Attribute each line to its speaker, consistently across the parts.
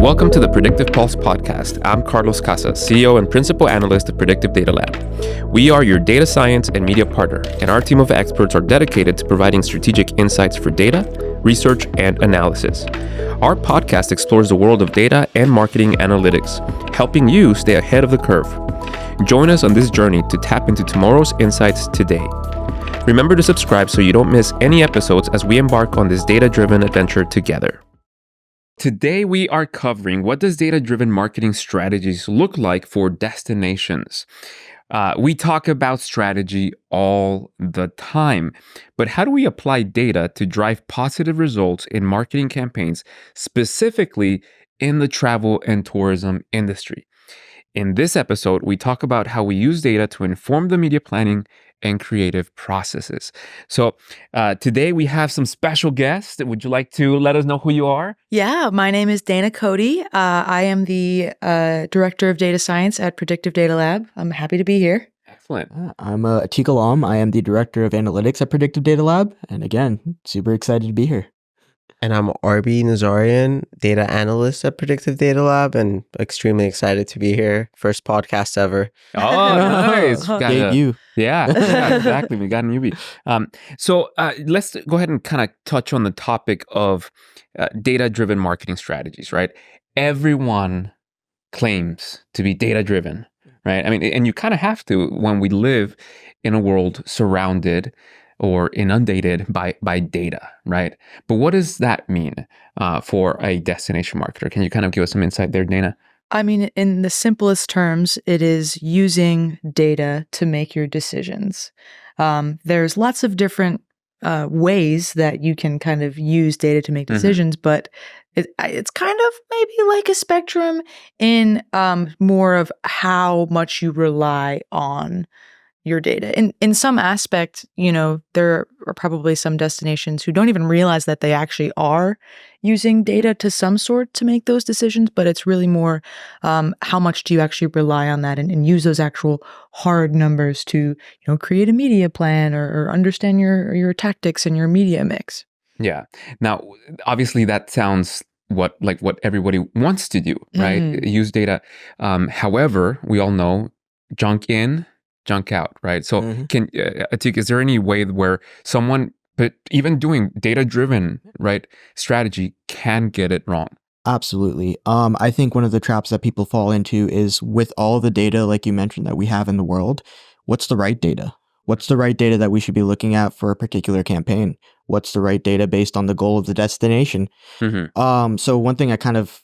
Speaker 1: Welcome to the Predictive Pulse Podcast. I'm Carlos Casas, CEO and Principal Analyst at Predictive Data Lab. We are your data science and media partner, and our team of experts are dedicated to providing strategic insights for data, research, and analysis. Our podcast explores the world of data and marketing analytics, helping you stay ahead of the curve. Join us on this journey to tap into tomorrow's insights today. Remember to subscribe so you don't miss any episodes as we embark on this data-driven adventure together. Today, we are covering what does data-driven marketing strategies look like for destinations. We talk about strategy all the time, but how do we apply data to drive positive results in marketing campaigns, specifically in the travel and tourism industry? In this episode, we talk about how we use data to inform the media planning and creative processes. So today we have some special guests. Would you like to let us know who you are?
Speaker 2: Yeah, my name is Cody. I am the Director of Data Science at Predictive Data Lab. I'm happy to be here.
Speaker 1: Excellent.
Speaker 3: I'm Atique alum. I am the Director of Analytics at Predictive Data Lab. And again, super excited to be here.
Speaker 4: And I'm Arby, Nazarian, Data Analyst at Predictive Data Lab, and extremely excited to be here. First podcast ever.
Speaker 1: Oh, nice.
Speaker 3: Debut.
Speaker 1: Yeah, exactly. We got a newbie. So let's go ahead and kind of touch on the topic of data-driven marketing strategies, right? Everyone claims to be data-driven, right? I mean, and you kind of have to when we live in a world surrounded or inundated by data, right? But what does that mean for a destination marketer? Can you kind of give us some insight there, Dana?
Speaker 2: I mean, in the simplest terms, it is using data to make your decisions. There's lots of different ways that you can kind of use data to make decisions, but it's kind of maybe like a spectrum in more of how much you rely on your data. In some aspect, there are probably some destinations who don't even realize that they actually are using data to some sort to make those decisions, but it's really more how much do you actually rely on that and use those actual hard numbers to create a media plan or understand your tactics and your media mix.
Speaker 1: Yeah. Now, obviously that sounds what everybody wants to do, right? Use data. However, we all know junk in, junk out, right? So Atique, is there any way where someone, but even doing data-driven, right, strategy can get it wrong?
Speaker 3: Absolutely. I think one of the traps that people fall into is with all the data, like you mentioned, that we have in the world, what's the right data? What's the right data that we should be looking at for a particular campaign? What's the right data based on the goal of the destination? So one thing I kind of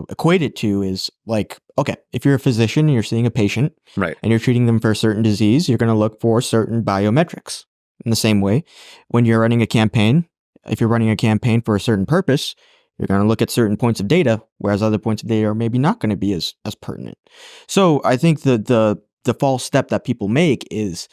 Speaker 3: equate it to is like, okay, if you're a physician and you're seeing a patient,
Speaker 1: right,
Speaker 3: and you're treating them for a certain disease, you're going to look for certain biometrics. In the same way, when you're running a campaign, if you're running a campaign for a certain purpose, you're going to look at certain points of data, whereas other points of data are maybe not going to be as pertinent. So I think the false step that people make is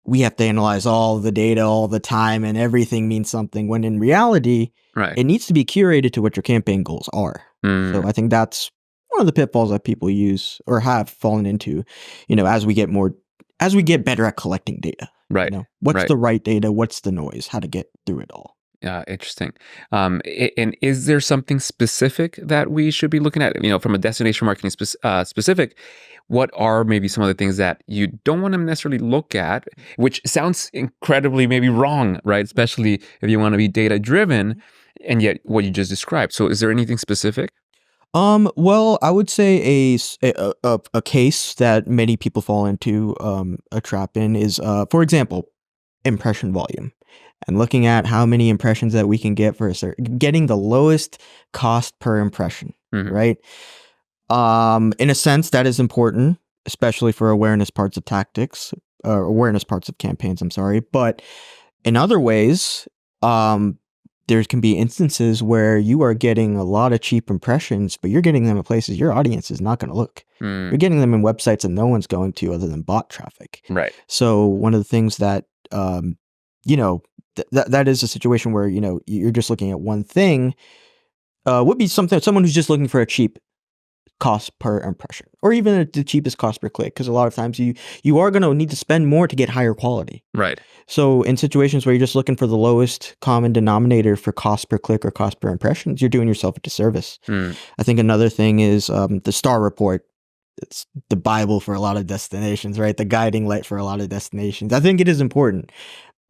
Speaker 3: we have to analyze all the data all the time and everything means something, when in reality, it needs to be curated to what your campaign goals are. So I think that's one of the pitfalls that people use or have fallen into, as we get better at collecting data.
Speaker 1: Right.
Speaker 3: What's the right data? What's the noise? How to get through it all.
Speaker 1: Interesting. And is there something specific that we should be looking at? From a destination marketing specific, what are maybe some of the things that you don't want to necessarily look at, which sounds incredibly maybe wrong, right? Especially if you want to be data driven, and yet what you just described. So, is there anything specific?
Speaker 3: Well, I would say a case that many people fall into a trap in is, for example, impression volume. And looking at how many impressions that we can get for getting the lowest cost per impression, right? In a sense, that is important, especially for awareness parts of tactics, awareness parts of campaigns, I'm sorry. But in other ways, there can be instances where you are getting a lot of cheap impressions, but you're getting them in places your audience is not going to look. You're getting them in websites that no one's going to other than bot traffic.
Speaker 1: Right.
Speaker 3: So one of the things that, that is a situation where, you're just looking at one thing, would be someone who's just looking for a cheap cost per impression, or even the cheapest cost per click, because a lot of times you are going to need to spend more to get higher quality.
Speaker 1: Right.
Speaker 3: So in situations where you're just looking for the lowest common denominator for cost per click or cost per impressions, you're doing yourself a disservice. I think another thing is the star report. It's the Bible for a lot of destinations, right? The guiding light for a lot of destinations. I think it is important.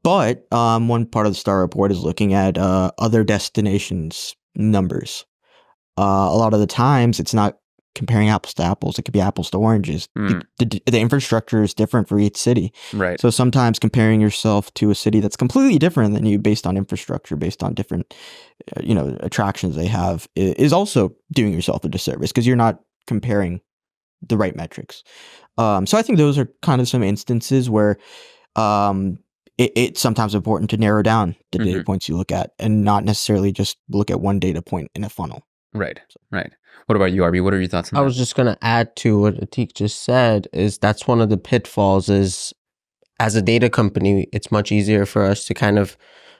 Speaker 3: But one part of the star report is looking at other destinations' numbers. A lot of the times, it's not comparing apples to apples. It could be apples to oranges. The infrastructure is different for each city.
Speaker 1: Right.
Speaker 3: So sometimes comparing yourself to a city that's completely different than you based on infrastructure, based on different, attractions they have, is also doing yourself a disservice because you're not comparing the right metrics. So I think those are kind of some instances where it's sometimes important to narrow down the data points you look at and not necessarily just look at one data point in a funnel.
Speaker 1: Right. Right. What about you, Arby? What are your thoughts on that?
Speaker 4: I was just going to add to what Atique just said, is that's one of the pitfalls is, as a data company, it's much easier for us to kind of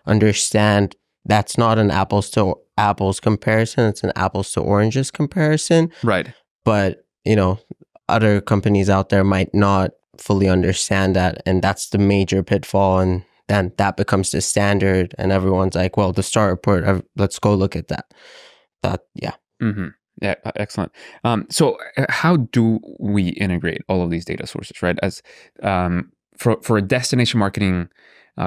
Speaker 4: understand that's not an apples to apples comparison. It's an apples to oranges comparison.
Speaker 1: Right.
Speaker 4: But, other companies out there might not fully understand that. And that's the major pitfall. And then that becomes the standard. And everyone's like, well, the star report, let's go look at that. Yeah.
Speaker 1: Yeah, excellent. So how do we integrate all of these data sources, right? As for a destination marketing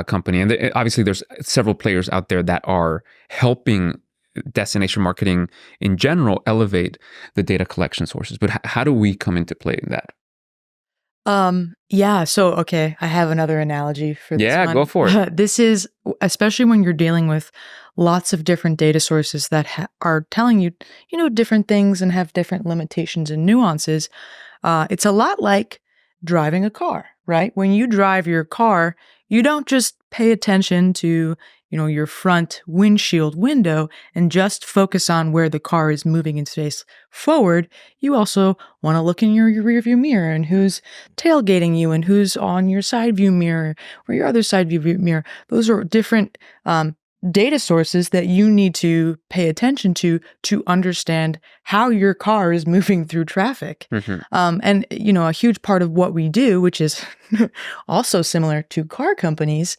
Speaker 1: company, and obviously there's several players out there that are helping destination marketing in general elevate the data collection sources. But how do we come into play in that?
Speaker 2: Yeah. So, okay, I have another analogy for this one.
Speaker 1: Go for it.
Speaker 2: This is, especially when you're dealing with lots of different data sources that are telling you, different things and have different limitations and nuances. It's a lot like driving a car, right? When you drive your car, you don't just pay attention to, your front windshield window and just focus on where the car is moving in space forward. You also want to look in your rear view mirror and who's tailgating you and who's on your side view mirror or your other side view mirror. Those are different data sources that you need to pay attention to understand how your car is moving through traffic. And, a huge part of what we do, which is also similar to car companies,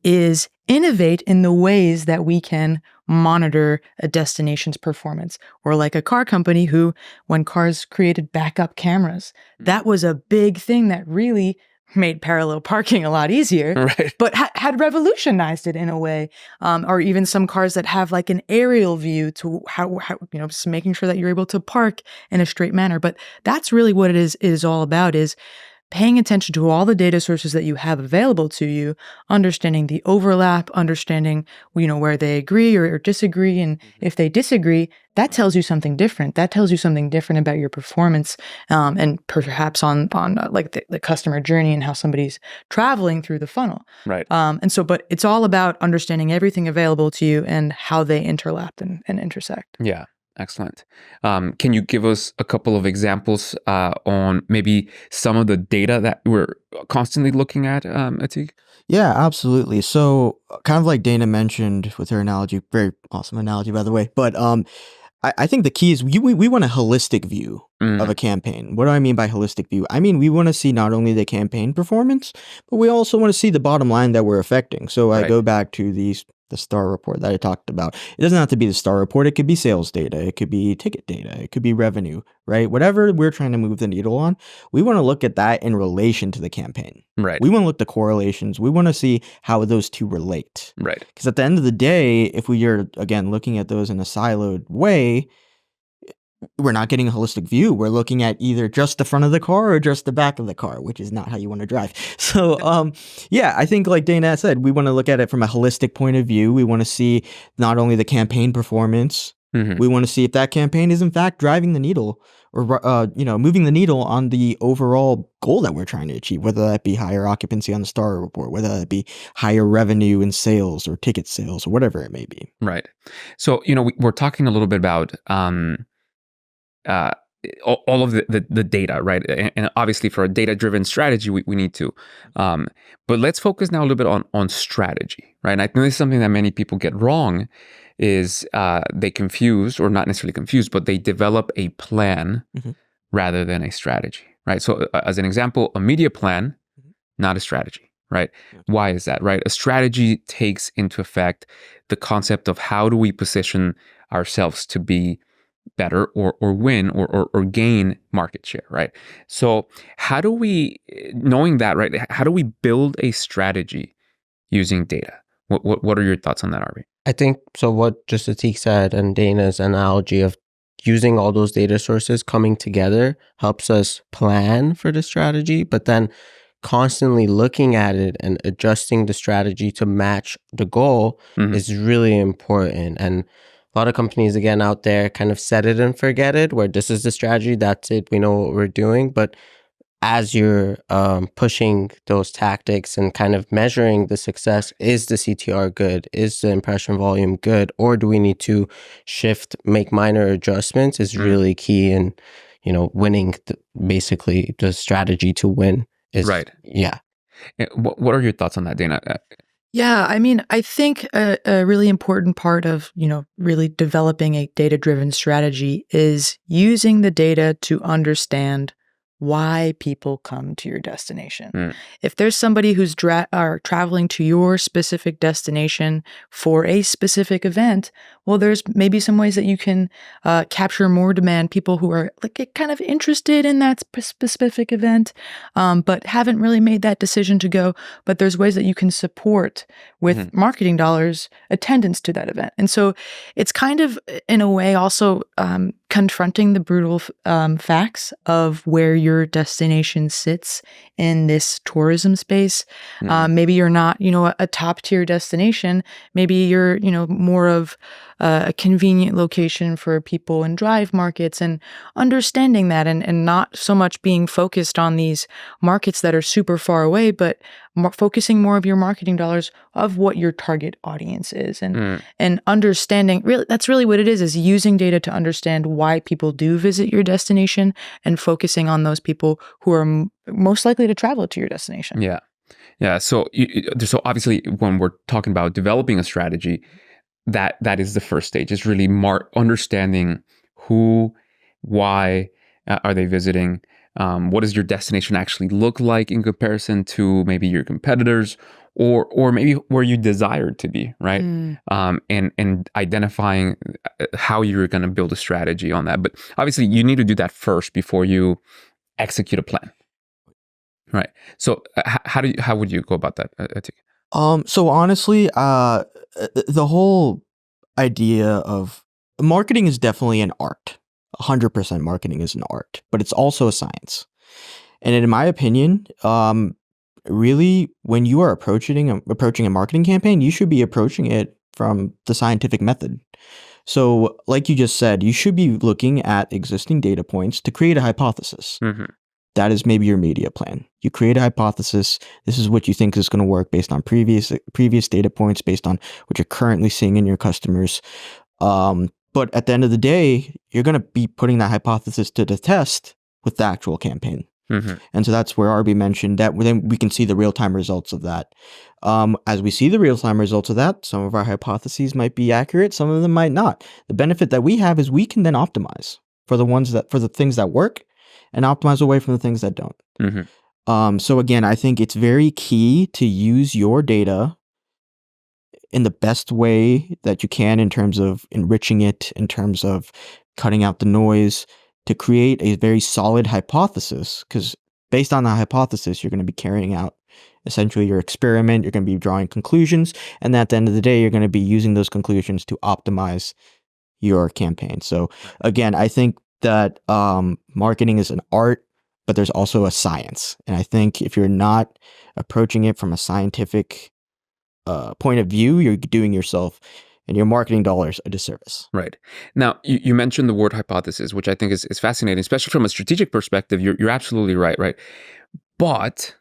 Speaker 2: is innovate in the ways that we can monitor a destination's performance. Or like a car company who, when cars created backup cameras, that was a big thing that really made parallel parking a lot easier,
Speaker 1: right,
Speaker 2: but had revolutionized it in a way. Or even some cars that have like an aerial view to how just making sure that you're able to park in a straight manner. But that's really what it is all about, is paying attention to all the data sources that you have available to you, understanding the overlap, understanding, where they agree or disagree. And if they disagree, that tells you something different. That tells you something different about your performance, and perhaps on like the customer journey and how somebody's traveling through the funnel.
Speaker 1: Right.
Speaker 2: But it's all about understanding everything available to you and how they interlap and intersect.
Speaker 1: Yeah. Excellent. Can you give us a couple of examples on maybe some of the data that we're constantly looking at, Atique?
Speaker 3: Yeah, absolutely. So kind of like Dana mentioned with her analogy, very awesome analogy, by the way. But I think the key is we want a holistic view of a campaign. What do I mean by holistic view? I mean, we want to see not only the campaign performance, but we also want to see the bottom line that we're affecting. So I go back to the star report that I talked about. It doesn't have to be the star report. It could be sales data. It could be ticket data. It could be revenue, right? Whatever we're trying to move the needle on, we want to look at that in relation to the campaign.
Speaker 1: Right.
Speaker 3: We want to look at the correlations. We want to see how those two relate.
Speaker 1: Right.
Speaker 3: Because at the end of the day, if we are, again, looking at those in a siloed way, we're not getting a holistic view. We're looking at either just the front of the car or just the back of the car, which is not how you want to drive. So, I think like Dana said, we want to look at it from a holistic point of view. We want to see not only the campaign performance, we want to see if that campaign is in fact driving the needle or, moving the needle on the overall goal that we're trying to achieve, whether that be higher occupancy on the star report, whether that be higher revenue in sales or ticket sales or whatever it may be.
Speaker 1: Right. So, we're talking a little bit about all of the data, right? And obviously for a data-driven strategy, we need to. But let's focus now a little bit on strategy, right? And I think this is something that many people get wrong, is they confuse, or not necessarily confuse, but they develop a plan
Speaker 3: Mhm.
Speaker 1: rather than a strategy, right? So as an example, a media plan, not a strategy, right?
Speaker 3: Yeah.
Speaker 1: Why is that, right? A strategy takes into effect the concept of how do we position ourselves to be better or win or gain market share, right? So how do we, knowing that, right, how do we build a strategy using data? What are your thoughts on that, Arby?
Speaker 4: I think so. What just Atique said and Dana's analogy of using all those data sources coming together helps us plan for the strategy, but then constantly looking at it and adjusting the strategy to match the goal
Speaker 1: Mhm.
Speaker 4: is really important. And a lot of companies, again, out there kind of set it and forget it, where this is the strategy, that's it, we know what we're doing. But as you're pushing those tactics and kind of measuring the success, is the CTR good? Is the impression volume good? Or do we need to shift, make minor adjustments is really key in, winning basically the strategy to win is,
Speaker 1: Right.
Speaker 4: yeah.
Speaker 1: What are your thoughts on that, Dana?
Speaker 2: Yeah, I mean, I think a really important part of, really developing a data-driven strategy is using the data to understand why people come to your destination.
Speaker 1: Mm.
Speaker 2: If there's somebody who's traveling to your specific destination for a specific event, well, there's maybe some ways that you can capture more demand, people who are like kind of interested in that specific event, but haven't really made that decision to go. But there's ways that you can support with marketing dollars attendance to that event. And so it's kind of, in a way, also confronting the brutal facts of where your destination sits in this tourism space. Maybe you're not, a top tier destination. Maybe you're, more of a convenient location for people in drive markets, and understanding that and not so much being focused on these markets that are super far away, but focusing more of your marketing dollars of what your target audience is, and understanding, really, that's really what it is using data to understand why people do visit your destination and focusing on those people who are most likely to travel to your destination.
Speaker 1: Yeah. Yeah. So obviously when we're talking about developing a strategy, that is the first stage. It's really understanding who, why are they visiting? What does your destination actually look like in comparison to maybe your competitors, or maybe where you desire to be, right? And identifying how you're going to build a strategy on that. But obviously, you need to do that first before you execute a plan, right? So how would you go about that, Atique?
Speaker 3: So honestly, the whole idea of marketing is definitely an art. 100% marketing is an art, but it's also a science. And in my opinion, really, when you are approaching a marketing campaign, you should be approaching it from the scientific method. So, like you just said, you should be looking at existing data points to create a hypothesis. That is maybe your media plan. You create a hypothesis. This is what you think is going to work based on previous data points, based on what you're currently seeing in your customers. But at the end of the day, you're going to be putting that hypothesis to the test with the actual campaign. And so that's where Arby mentioned that then we can see the real-time results of that. As we see the real-time results of that, some of our hypotheses might be accurate, some of them might not. The benefit that we have is we can then optimize for the things that work, and optimize away from the things that don't. So again, I think it's very key to use your data in the best way that you can, in terms of enriching it, in terms of cutting out the noise, to create a very solid hypothesis. Because based on that hypothesis, you're going to be carrying out essentially your experiment, you're going to be drawing conclusions, and at the end of the day, you're going to be using those conclusions to optimize your campaign. So again, I think that marketing is an art, but there's also a science. And I think if you're not approaching it from a scientific point of view, you're doing yourself and your marketing dollars a disservice.
Speaker 1: Right. Now, you mentioned the word hypothesis, which I think is fascinating, especially from a strategic perspective. You're absolutely right? But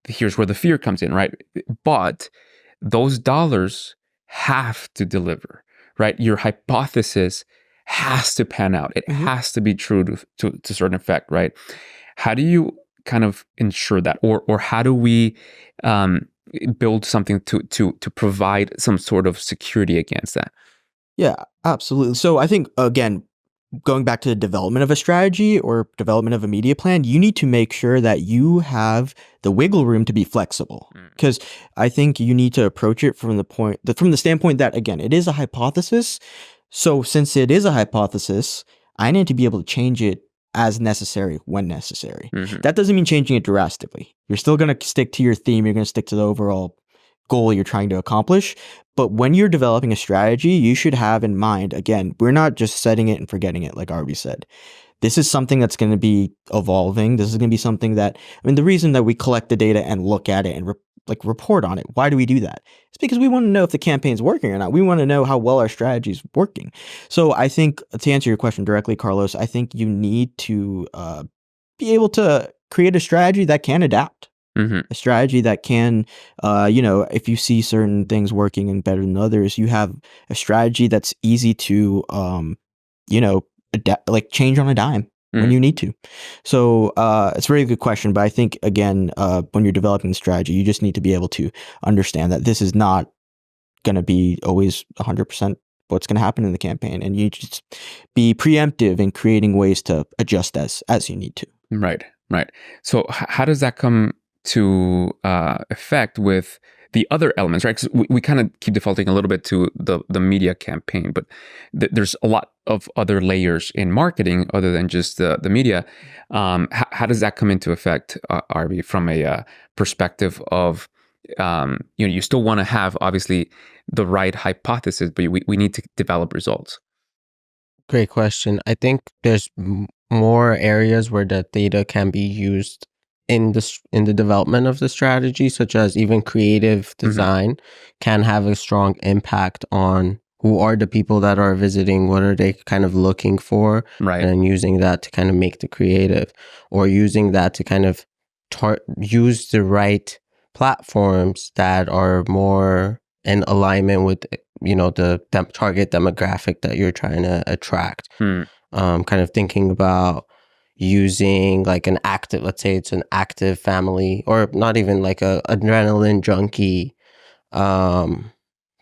Speaker 1: here's where the fear comes in, right? But those dollars have to deliver, right? Your hypothesis has to pan out. It has to be true to a certain effect, right? How do you kind of ensure that, or how do we build something to provide some sort of security against that?
Speaker 3: Yeah, absolutely. So I think, again, going back to the development of a strategy or development of a media plan, you need to make sure that you have the wiggle room to be flexible. Because I think you need to approach it from the standpoint that, again, it is a hypothesis. So since it is a hypothesis, I need to be able to change it as necessary when necessary. That doesn't mean changing it drastically. You're still going to stick to your theme. You're going to stick to the overall goal you're trying to accomplish. But when you're developing a strategy, you should have in mind, again, we're not just setting it and forgetting it, like Arby said. This is something that's going to be evolving. This is going to be something that, I mean, the reason that we collect the data and look at it and report on it, why do we do that? It's because we want to know if the campaign's working or not. We want to know how well our strategy is working. So I think, to answer your question directly, Carlos, I think you need to be able to create a strategy that can adapt. A strategy that can, if you see certain things working and better than others, you have a strategy that's easy to, change on a dime when you need to. So it's a very good question. But I think, again, when you're developing the strategy, you just need to be able to understand that this is not going to be always 100% what's going to happen in the campaign. And you just be preemptive in creating ways to adjust as you need to.
Speaker 1: Right. So how does that come to effect with the other elements, right? 'Cause we kind of keep defaulting a little bit to the media campaign, but there's a lot of other layers in marketing other than just the media. How does that come into effect, Arby, from a perspective of, you still want to have, obviously, the right hypothesis, but we need to develop results?
Speaker 4: Great question. I think there's more areas where the data can be used in the development of the strategy, such as even creative design can have a strong impact on who are the people that are visiting, what are they kind of looking for,
Speaker 1: right?
Speaker 4: And using that to kind of make the creative, or using that to kind of use the right platforms that are more in alignment with the target demographic that you're trying to attract. Kind of thinking about using like an active, let's say it's an active family, or not even like a adrenaline junkie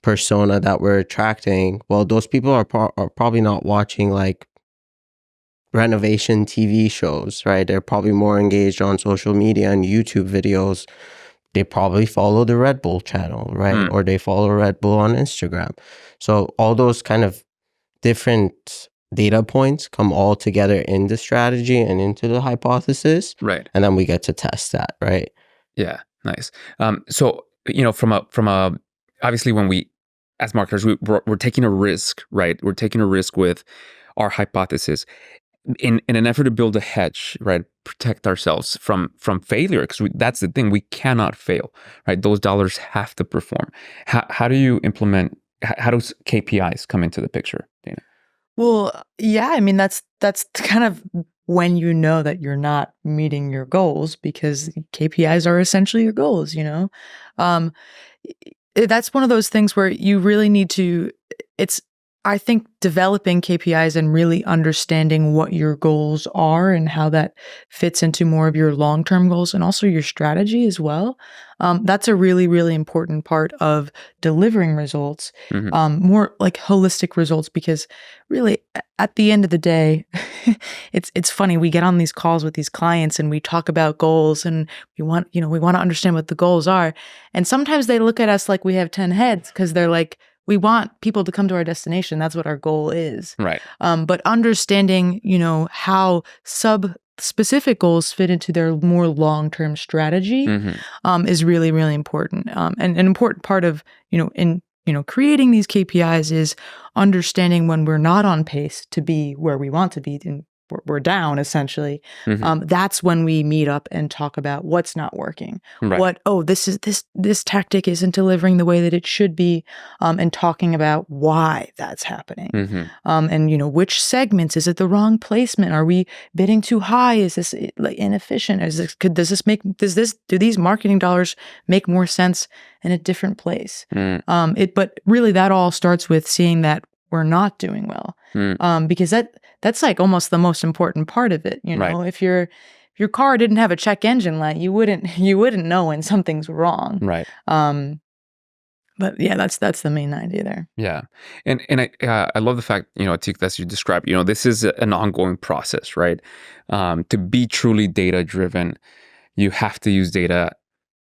Speaker 4: persona that we're attracting. Well, those people are probably not watching like renovation TV shows, right? They're probably more engaged on social media and YouTube videos. They probably follow the Red Bull channel, right? Or they follow Red Bull on Instagram. So all those kind of different data points come all together in the strategy and into the hypothesis,
Speaker 1: right?
Speaker 4: And then we get to test that, right?
Speaker 1: Yeah, nice. So from a obviously, when we, as marketers, we're taking a risk, right? We're taking a risk with our hypothesis in an effort to build a hedge, right? Protect ourselves from failure, because that's the thing, we cannot fail, right? Those dollars have to perform. How do you implement? How does KPIs come into the picture, Dana?
Speaker 2: Well, yeah, I mean, that's kind of when you know that you're not meeting your goals, because KPIs are essentially your goals, That's one of those things where you really need to, I think developing KPIs and really understanding what your goals are and how that fits into more of your long-term goals and also your strategy as well. That's a really, really important part of delivering results, more like holistic results, because really at the end of the day, it's funny. We get on these calls with these clients and we talk about goals, and we want to understand what the goals are. And sometimes they look at us like we have 10 heads, because they're like, we want people to come to our destination. That's what our goal is.
Speaker 1: Right.
Speaker 2: But understanding, how specific goals fit into their more long-term strategy is really, really important. And an important part of, creating these KPIs is understanding when we're not on pace to be where we want to be, and we're down essentially. That's when we meet up and talk about what's not working.
Speaker 1: Right.
Speaker 2: This tactic isn't delivering the way that it should be, and talking about why that's happening. And which segments, is it the wrong placement? Are we bidding too high? Is this like inefficient? Do these marketing dollars make more sense in a different place? But really that all starts with seeing that we're not doing well, because that's like almost the most important part of it.
Speaker 1: Right.
Speaker 2: If your car didn't have a check engine light, you wouldn't know when something's wrong.
Speaker 1: Right.
Speaker 2: But But yeah, that's the main idea there.
Speaker 1: Yeah, and I love the fact, Atique, as you described, this is an ongoing process, right? To be truly data driven, you have to use data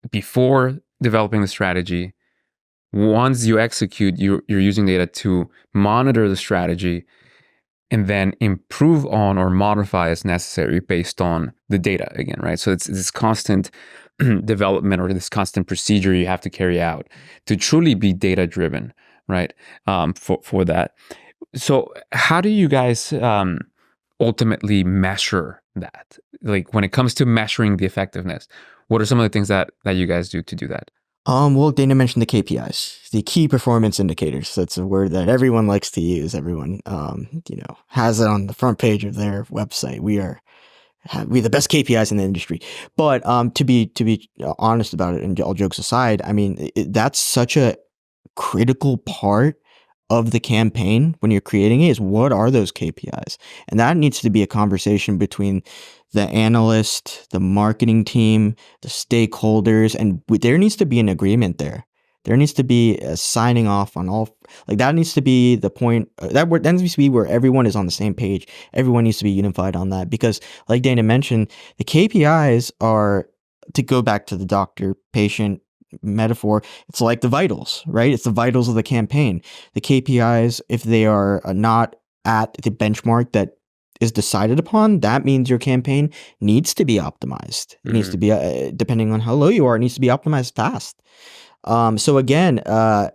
Speaker 1: before developing the strategy. Once you execute, you're using data to monitor the strategy, and then improve on or modify as necessary based on the data again, right? So it's this constant development or this constant procedure you have to carry out to truly be data driven, right? For that. So how do you guys ultimately measure that? Like when it comes to measuring the effectiveness, what are some of the things that you guys do to do that?
Speaker 3: Well, Dana mentioned the KPIs, the key performance indicators. That's a word that everyone likes to use. Everyone, has it on the front page of their website. We have the best KPIs in the industry. But to be honest about it, and all jokes aside, I mean that's such a critical part of the campaign when you're creating it. Is what are those KPIs, and that needs to be a conversation between the analyst, the marketing team, the stakeholders, and there needs to be an agreement there. There needs to be a signing off on all, like that needs to be the point, that needs to be where everyone is on the same page. Everyone needs to be unified on that because like Dana mentioned, the KPIs are, to go back to the doctor-patient metaphor, it's like the vitals, right? It's the vitals of the campaign. The KPIs, if they are not at the benchmark that is decided upon, that means your campaign needs to be optimized. It needs to be, depending on how low you are, it needs to be optimized fast. So again, I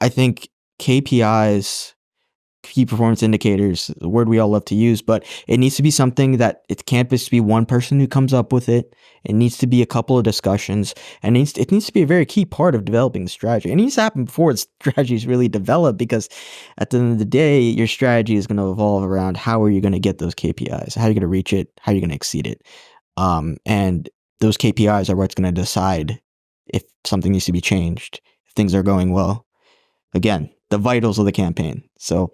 Speaker 3: think KPIs, key performance indicators, the word we all love to use, but it needs to be something that it can't just be one person who comes up with it. It needs to be a couple of discussions, and it needs to be a very key part of developing the strategy. It needs to happen before the strategy is really developed, because at the end of the day, your strategy is going to evolve around how are you going to get those KPIs, how are you going to reach it, how are you going to exceed it, and those KPIs are what's going to decide if something needs to be changed, if things are going well. Again, the vitals of the campaign. So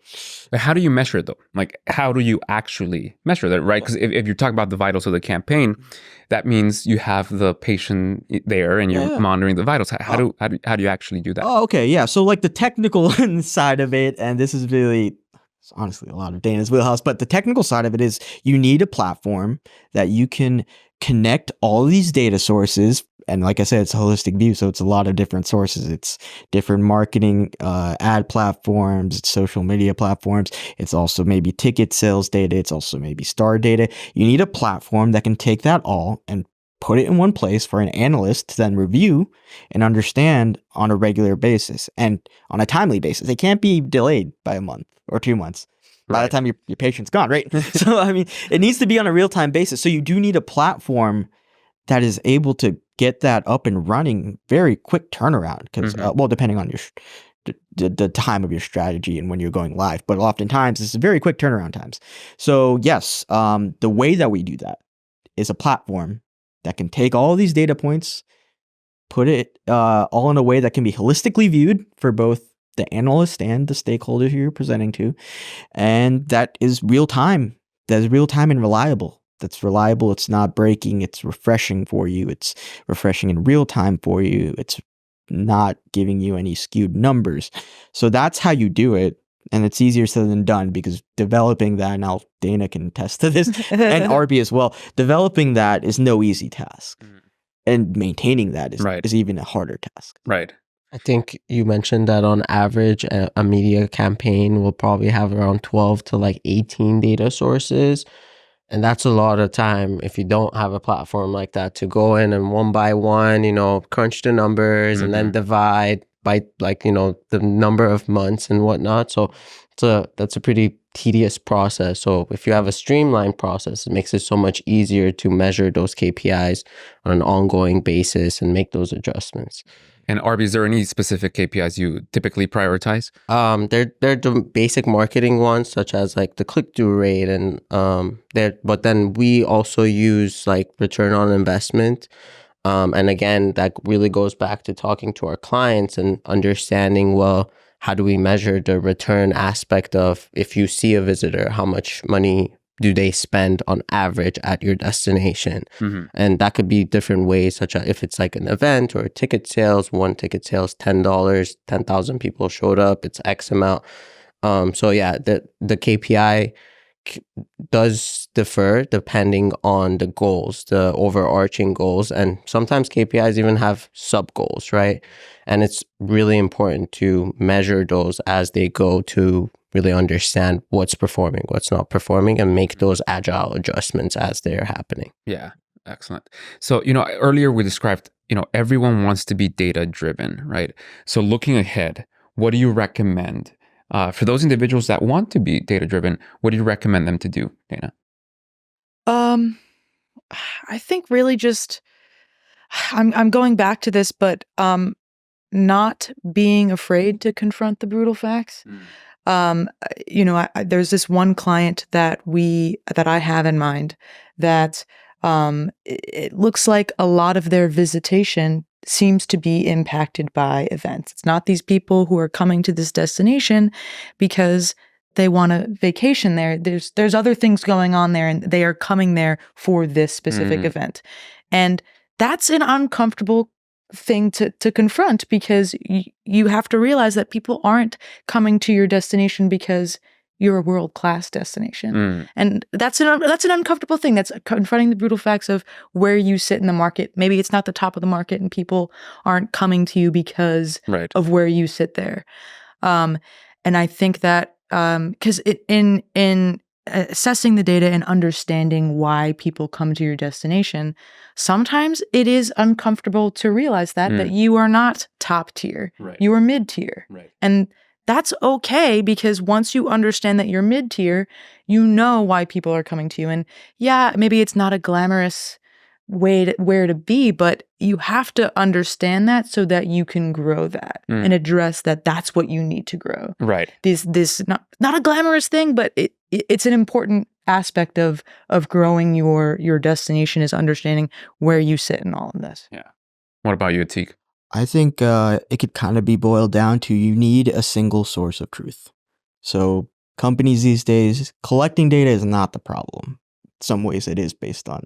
Speaker 1: how do you measure it though? Like, how do you actually measure that, right? Because if you're talking about the vitals of the campaign, that means you have the patient there and you're monitoring the vitals. How do you actually do that?
Speaker 3: Oh, okay. Yeah. So like the technical side of it, and this is really, it's honestly a lot of Dana's wheelhouse, but the technical side of it is you need a platform that you can connect all these data sources. And like I said, it's a holistic view. So it's a lot of different sources. It's different marketing, ad platforms, it's social media platforms. It's also maybe ticket sales data. It's also maybe star data. You need a platform that can take that all and put it in one place for an analyst to then review and understand on a regular basis and on a timely basis. It can't be delayed by a month or 2 months. By the time your patient's gone, right? So, I mean, it needs to be on a real-time basis. So you do need a platform that is able to get that up and running, very quick turnaround. Because, well, depending on your the time of your strategy and when you're going live, but oftentimes it's very quick turnaround times. So yes, the way that we do that is a platform that can take all of these data points, put it all in a way that can be holistically viewed for both the analyst and the stakeholders you're presenting to, and that is real time. That is real time and reliable. That's reliable. It's not breaking. It's refreshing for you. It's refreshing in real time for you. It's not giving you any skewed numbers. So that's how you do it. And it's easier said than done, because developing that, now Dana can attest to this, and Arby as well, developing that is no easy task. And maintaining that is even a harder task.
Speaker 1: Right.
Speaker 4: I think you mentioned that on average, a media campaign will probably have around 12 to like 18 data sources. And that's a lot of time if you don't have a platform like that to go in and one by one, crunch the numbers and then divide by the number of months and whatnot. So that's a pretty tedious process. So if you have a streamlined process, it makes it so much easier to measure those KPIs on an ongoing basis and make those adjustments.
Speaker 1: And Arby, is there any specific KPIs you typically prioritize?
Speaker 4: They're the basic marketing ones, such as like the click-through rate, and but then we also use like return on investment. And again, that really goes back to talking to our clients and understanding, well, how do we measure the return aspect of, if you see a visitor, how much money do they spend on average at your destination?
Speaker 1: Mm-hmm.
Speaker 4: And that could be different ways, such as if it's like an event or ticket sales, one ticket sales, $10, 10,000 people showed up, it's X amount. So yeah, the KPI does differ depending on the goals, the overarching goals. And sometimes KPIs even have sub goals, right? And it's really important to measure those as they go to really understand what's performing, what's not performing, and make those agile adjustments as they're happening.
Speaker 1: Yeah, excellent. So, earlier we described, everyone wants to be data driven, right? So looking ahead, what do you recommend for those individuals that want to be data driven? What do you recommend them to do, Dana?
Speaker 2: I think really just I'm going back to this, but not being afraid to confront the brutal facts. There's this one client that I have in mind that it looks like a lot of their visitation seems to be impacted by events. It's not these people who are coming to this destination because they want a vacation there. There's other things going on there, and they are coming there for this specific event. And that's an uncomfortable thing to confront, because you have to realize that people aren't coming to your destination because you're a world-class destination. And that's an uncomfortable thing. That's confronting the brutal facts of where you sit in the market. Maybe it's not the top of the market and people aren't coming to you because of where you sit there. And I think that because in assessing the data and understanding why people come to your destination, sometimes it is uncomfortable to realize that you are not top tier, you are mid tier, and that's okay, because once you understand that you're mid tier, you know why people are coming to you. And yeah, maybe it's not a glamorous where to be, but you have to understand that so that you can grow that and address that. That's what you need to grow.
Speaker 1: Right.
Speaker 2: This not a glamorous thing, but it's an important aspect of growing your destination, is understanding where you sit in all of this.
Speaker 1: Yeah. What about you, Atique?
Speaker 3: I think it could kind of be boiled down to you need a single source of truth. So companies these days, collecting data is not the problem. In some ways it is based on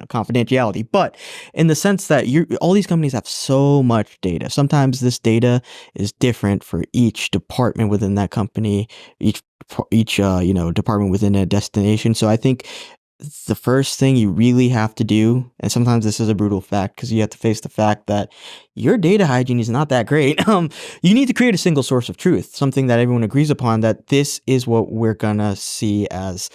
Speaker 3: confidentiality, but in the sense that all these companies have so much data. Sometimes this data is different for each department within that company, each department within a destination. So I think the first thing you really have to do, and sometimes this is a brutal fact because you have to face the fact that your data hygiene is not that great. You need to create a single source of truth, something that everyone agrees upon, that this is what we're gonna see as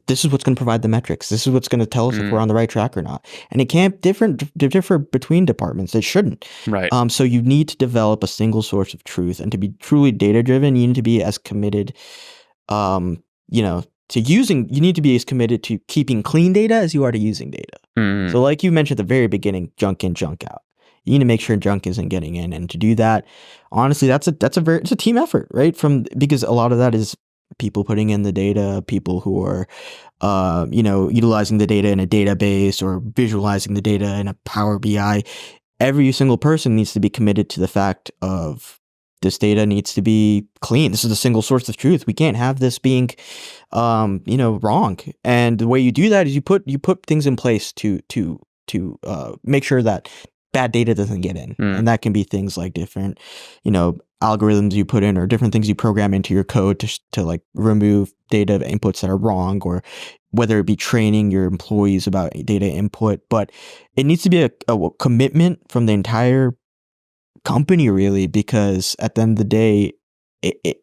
Speaker 3: this is what's going to provide the metrics. This is what's going to tell us if we're on the right track or not. And it can't differ between departments. It shouldn't.
Speaker 1: Right.
Speaker 3: So you need to develop a single source of truth, and to be truly data driven, you need to be as committed, you need to be as committed to keeping clean data as you are to using data. So like you mentioned at the very beginning, junk in, junk out. You need to make sure junk isn't getting in, and to do that, honestly, it's a team effort, right? Because a lot of that is people putting in the data, people who are, utilizing the data in a database or visualizing the data in a Power BI. Every single person needs to be committed to the fact of this data needs to be clean. This is a single source of truth. We can't have this being, wrong. And the way you do that is you put things in place to make sure that bad data doesn't get in. And that can be things like different, algorithms you put in, or different things you program into your code to like remove data inputs that are wrong, or whether it be training your employees about data input. But it needs to be a commitment from the entire company, really, because at the end of the day,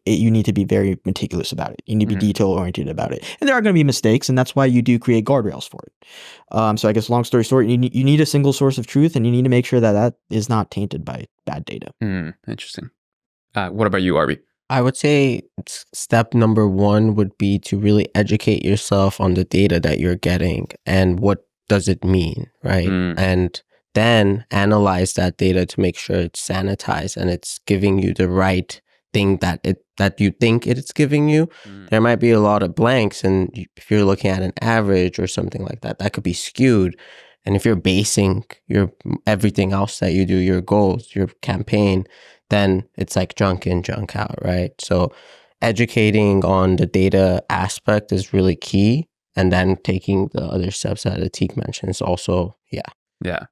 Speaker 3: you need to be very meticulous about it. You need to be detail oriented about it, and there are going to be mistakes, and that's why you do create guardrails for it. So I guess long story short, you need a single source of truth, and you need to make sure that is not tainted by bad data.
Speaker 1: Interesting. What about you, Arby?
Speaker 4: I would say step number one would be to really educate yourself on the data that you're getting and what does it mean, right? And then analyze that data to make sure it's sanitized and it's giving you the right thing that you think it's giving you. There might be a lot of blanks, and if you're looking at an average or something like that, that could be skewed. And if you're basing your everything else that you do, your goals, your campaign, then it's like junk in, junk out, right? So educating on the data aspect is really key. And then taking the other steps that Atique mentioned is also,
Speaker 1: Yeah,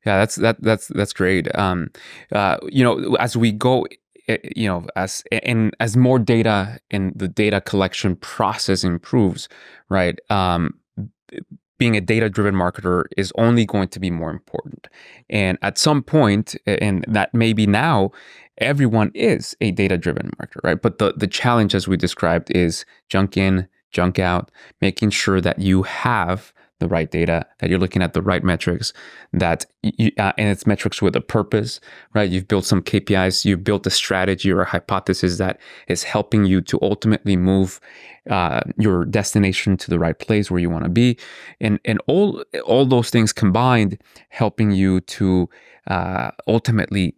Speaker 1: that's great. As we go, as more data and the data collection process improves, right? Being a data-driven marketer is only going to be more important. And at some point, and that maybe now, everyone is a data-driven marketer, right? But the challenge, as we described, is junk in, junk out, making sure that you have the right data, that you're looking at the right metrics, and it's metrics with a purpose, right? You've built some KPIs, you've built a strategy or a hypothesis that is helping you to ultimately move your destination to the right place where you want to be, and all those things combined, helping you to ultimately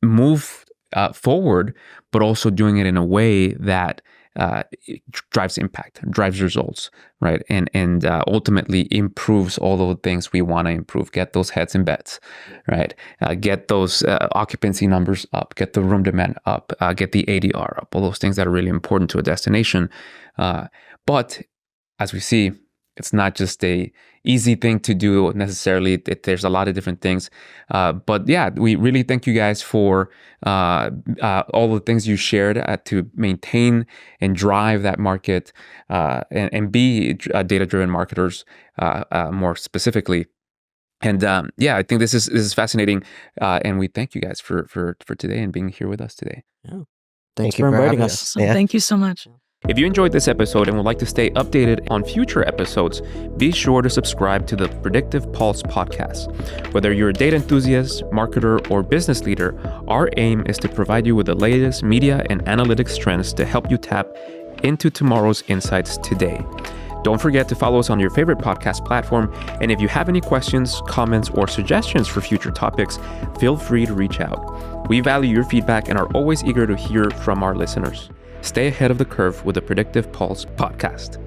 Speaker 1: move forward, but also doing it in a way that it drives impact, drives results, right? And ultimately improves all the things we want to improve. Get those heads and beds, right? Get those occupancy numbers up, get the room demand up, get the ADR up, all those things that are really important to a destination. But as we see, it's not just a easy thing to do necessarily. There's a lot of different things. But yeah, we really thank you guys for all the things you shared to maintain and drive that market and be data-driven marketers more specifically. And I think this is fascinating. And we thank you guys for today and being here with us today.
Speaker 3: Yeah. Thanks for inviting us.
Speaker 2: Awesome. Yeah. Thank you so much.
Speaker 1: If you enjoyed this episode and would like to stay updated on future episodes, be sure to subscribe to the Predictive Pulse Podcast. Whether you're a data enthusiast, marketer, or business leader, our aim is to provide you with the latest media and analytics trends to help you tap into tomorrow's insights today. Don't forget to follow us on your favorite podcast platform. And if you have any questions, comments, or suggestions for future topics, feel free to reach out. We value your feedback and are always eager to hear from our listeners. Stay ahead of the curve with the Predictive Pulse Podcast.